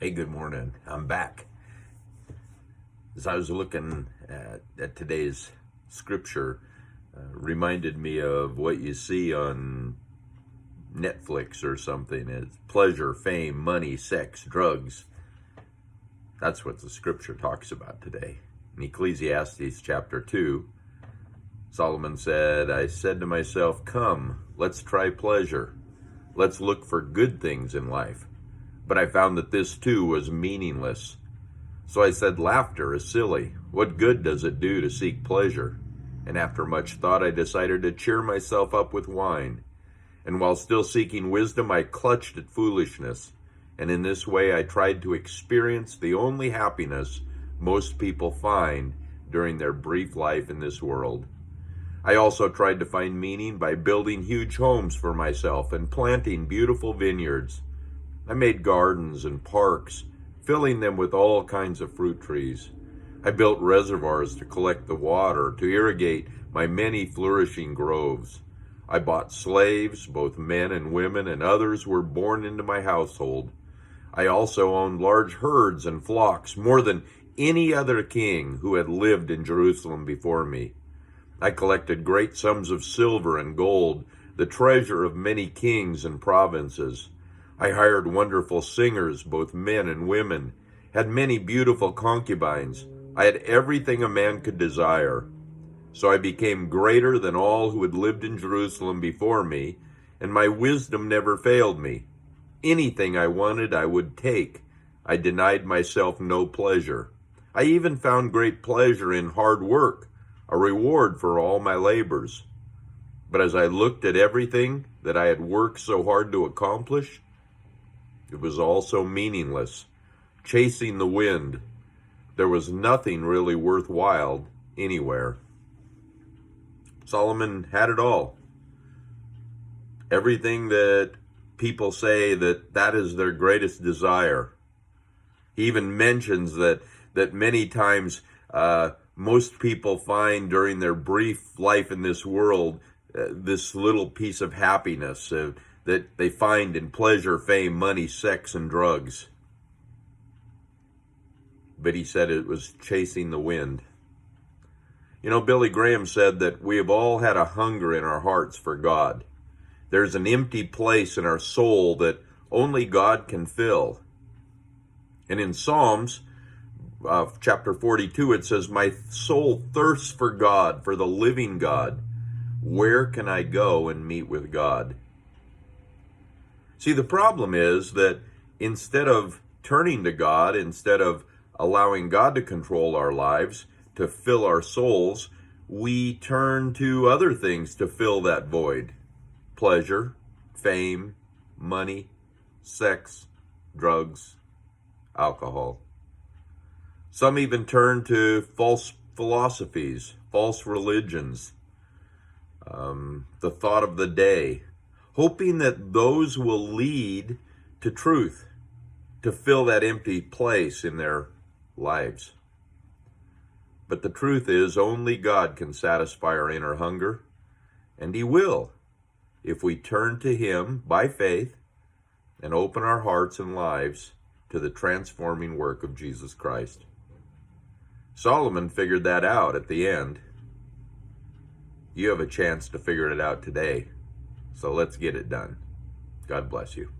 Hey, good morning. I'm back. As I was looking at today's scripture, reminded me of what you see on Netflix or something. It's pleasure, fame, money, sex, drugs. That's what the scripture talks about today. In Ecclesiastes chapter 2, Solomon said, I said to myself, come, let's try pleasure. Let's look for good things in life. But I found that this too was meaningless. So I said, laughter is silly. What good does it do to seek pleasure? And after much thought, I decided to cheer myself up with wine. And while still seeking wisdom, I clutched at foolishness. And in this way, I tried to experience the only happiness most people find during their brief life in this world. I also tried to find meaning by building huge homes for myself and planting beautiful vineyards. I made gardens and parks, filling them with all kinds of fruit trees. I built reservoirs to collect the water, to irrigate my many flourishing groves. I bought slaves, both men and women, and others were born into my household. I also owned large herds and flocks, more than any other king who had lived in Jerusalem before me. I collected great sums of silver and gold, the treasure of many kings and provinces. I hired wonderful singers, both men and women, had many beautiful concubines. I had everything a man could desire. So I became greater than all who had lived in Jerusalem before me, and my wisdom never failed me. Anything I wanted, I would take. I denied myself no pleasure. I even found great pleasure in hard work, a reward for all my labors. But as I looked at everything that I had worked so hard to accomplish, it was all so meaningless, chasing the wind. There was nothing really worthwhile anywhere. Solomon had it all. Everything that people say that is their greatest desire. He even mentions that many times most people find during their brief life in this world this little piece of happiness that they find in pleasure, fame, money, sex, and drugs. But he said it was chasing the wind. You know, Billy Graham said that we have all had a hunger in our hearts for God. There's an empty place in our soul that only God can fill. And in Psalms, chapter 42, it says, my soul thirsts for God, for the living God. Where can I go and meet with God? See, the problem is that instead of turning to God, instead of allowing God to control our lives, to fill our souls, we turn to other things to fill that void. Pleasure, fame, money, sex, drugs, alcohol. Some even turn to false philosophies, false religions, the thought of the day, hoping that those will lead to truth, to fill that empty place in their lives. But the truth is, only God can satisfy our inner hunger, and He will, if we turn to Him by faith and open our hearts and lives to the transforming work of Jesus Christ. Solomon figured that out at the end. You have a chance to figure it out today. So let's get it done. God bless you.